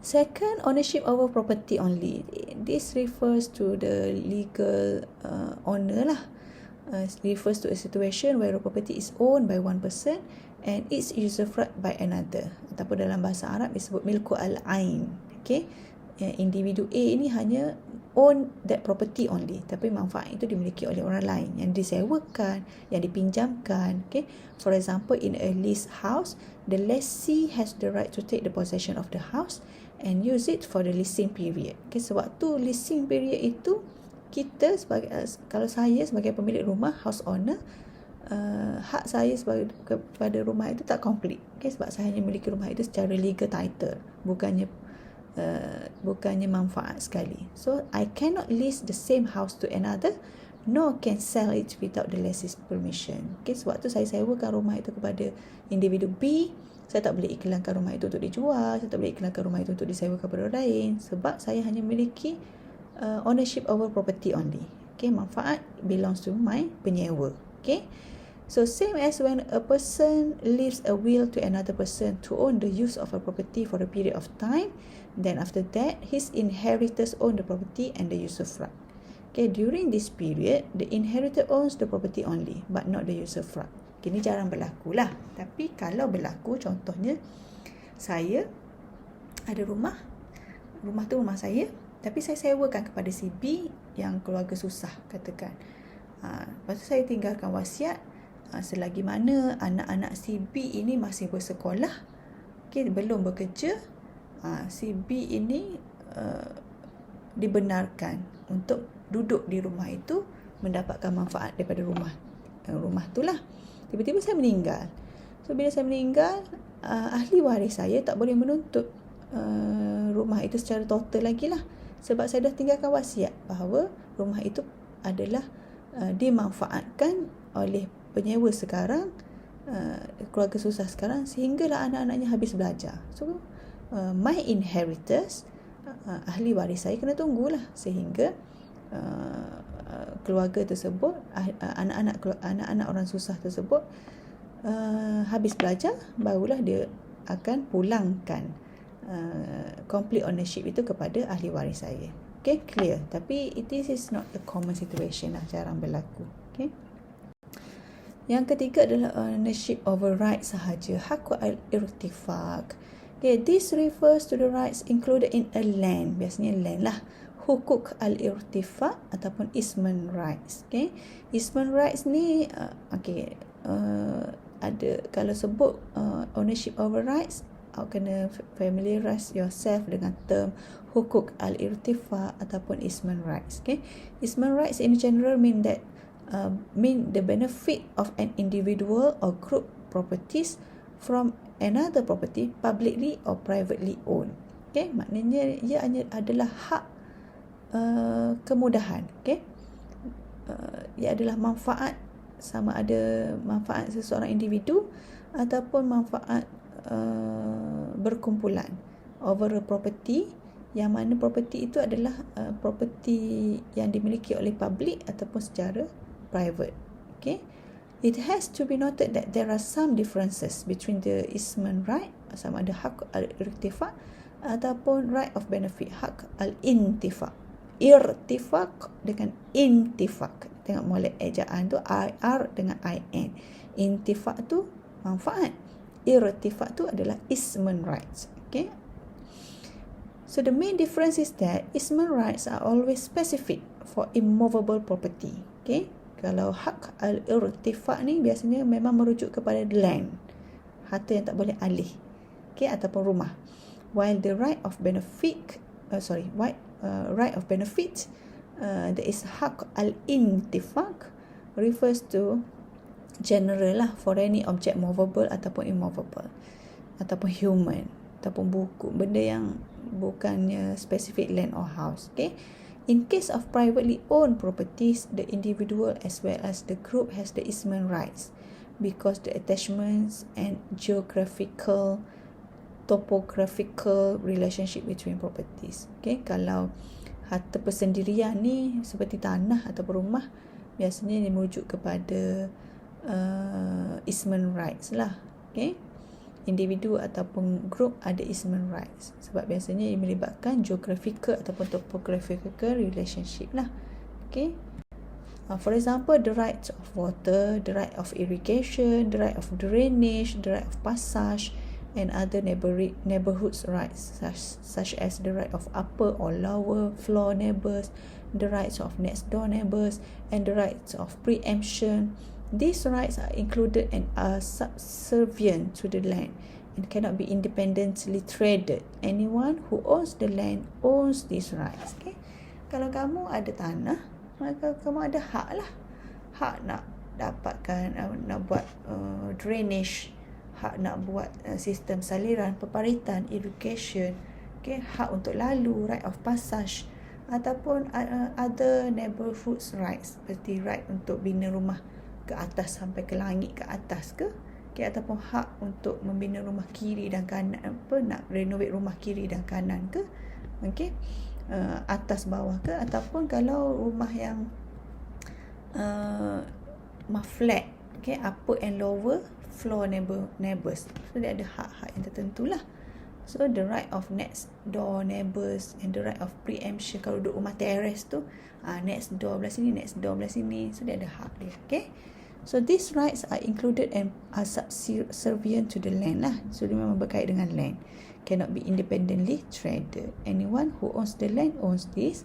Second, ownership over property only. This refers to the legal owner lah. Refers to a situation where a property is owned by one person and its usufruct by another. Ataupun dalam bahasa Arab disebut milku al-ain. Okay, individu A ini hanya own that property only, tapi manfaat itu dimiliki oleh orang lain, yang disewakan, yang dipinjamkan. Okay, for example, in a leased house, the lessee has the right to take the possession of the house and use it for the leasing period. Okay, sewaktu leasing period itu, kita sebagai, kalau saya sebagai pemilik rumah, house owner, hak saya kepada rumah itu tak complete. Okay, sebab saya hanya memiliki rumah itu secara legal title, bukannya manfaat sekali. So I cannot lease the same house to another, nor can sell it without the lessee's permission. Okay, sebab tu saya sewakan rumah itu kepada individu B. Saya tak boleh iklankan rumah itu untuk dijual, saya tak boleh iklankan rumah itu untuk disewakan kepada orang lain, sebab saya hanya memiliki ownership over property only. Okay, manfaat belongs to my penyewa. Okay, so same as when a person leaves a will to another person to own the use of a property for a period of time, then after that his inheritors own the property and the usufruct. Okay, during this period the inheritor owns the property only but not the usufruct. Okay, ini jarang berlaku lah, tapi kalau berlaku, contohnya saya ada rumah tu rumah saya, tapi saya sewakan kepada si B yang keluarga susah, katakan. Lepas tu saya tinggalkan wasiat, selagi mana anak-anak si B ini masih bersekolah, okay, belum bekerja, si B ini dibenarkan untuk duduk di rumah itu, mendapatkan manfaat daripada rumah tu lah. Tiba-tiba saya meninggal. So bila saya meninggal, ahli waris saya tak boleh menuntut rumah itu secara total lagi lah, sebab saya dah tinggalkan wasiat bahawa rumah itu adalah dimanfaatkan oleh penyewa sekarang, keluarga susah sekarang, sehinggalah anak-anaknya habis belajar. So my inheritors, ahli waris saya kena tunggulah sehingga keluarga tersebut, anak-anak orang susah tersebut habis belajar, barulah dia akan pulangkan complete ownership itu kepada ahli waris saya. Okay, clear. Tapi this is not a common situation lah, jarang berlaku. Okay. Yang ketiga adalah ownership over rights sahaja, hak al-irtifaq. Okay, this refers to the rights included in a land, biasanya land lah. Hukuk al-irtifaq ataupun isman rights. Okay, isman rights ni ada, kalau sebut ownership over rights, awak kena familiarize yourself dengan term hukuk al-irtifaq ataupun isman rights. Okay, isman rights in general mean the benefit of an individual or group properties from another property publicly or privately owned. Okay, maknanya ia hanya adalah hak kemudahan. Okay, ia adalah manfaat, sama ada manfaat seseorang individu ataupun manfaat berkumpulan over a property, yang mana property itu adalah property yang dimiliki oleh public ataupun secara private. Okay, it has to be noted that there are some differences between the isman right, sama ada hak al-irtifaq ataupun right of benefit, hak al-intifaq. Irtifaq dengan intifaq, tengok molek ejaan tu, IR dengan IN. Intifaq tu manfaat, irtifaq tu adalah isman rights. Okay, so the main difference is that isman rights are always specific for immovable property. Okay, kalau hak al-irtifaq ni biasanya memang merujuk kepada land, harta yang tak boleh alih, okay, ataupun rumah. While the right of benefit right of benefit, there is hak al-intifaq, refers to general lah, for any object movable ataupun immovable, ataupun human, ataupun buku, benda yang bukannya specific land or house. Okay, in case of privately owned properties, the individual as well as the group has the isman rights, because the attachments and topographical relationship between properties. Okay, kalau harta persendirian ni seperti tanah atau rumah, biasanya dia merujuk kepada isman rights lah. Okay, individu ataupun group ada easement rights. Sebab biasanya ia melibatkan geographical ataupun topographical relationship lah. Okay. For example, the right of water, the right of irrigation, the right of drainage, the right of passage, and other neighborhood rights, such as the right of upper or lower floor neighbors, the rights of next door neighbors, and the rights of preemption. These rights are included and are subservient to the land and cannot be independently traded. Anyone who owns the land owns these rights. Okay? Kalau kamu ada tanah, maka kamu ada hak lah. Hak nak dapatkan, nak buat drainage, hak nak buat sistem saliran, peparitan, irrigation, okay, hak untuk lalu, right of passage, ataupun other neighborhood rights, seperti right untuk bina rumah ke atas sampai ke langit ke atas ke, okay, ataupun hak untuk membina rumah kiri dan kanan, nak renovate rumah kiri dan kanan ke, okay, atas bawah ke, ataupun kalau rumah yang flat, okay, upper and lower floor neighbors, so dia ada hak-hak yang tertentu lah. So the right of next door neighbors and the right of preemption, kalau duduk rumah terrace tu, next door belah sini, next door belah sini, so dia ada hak dia. Okay, so these rights are included and are subservient to the land lah. So dia memang berkait dengan land, cannot be independently traded. Anyone who owns the land owns these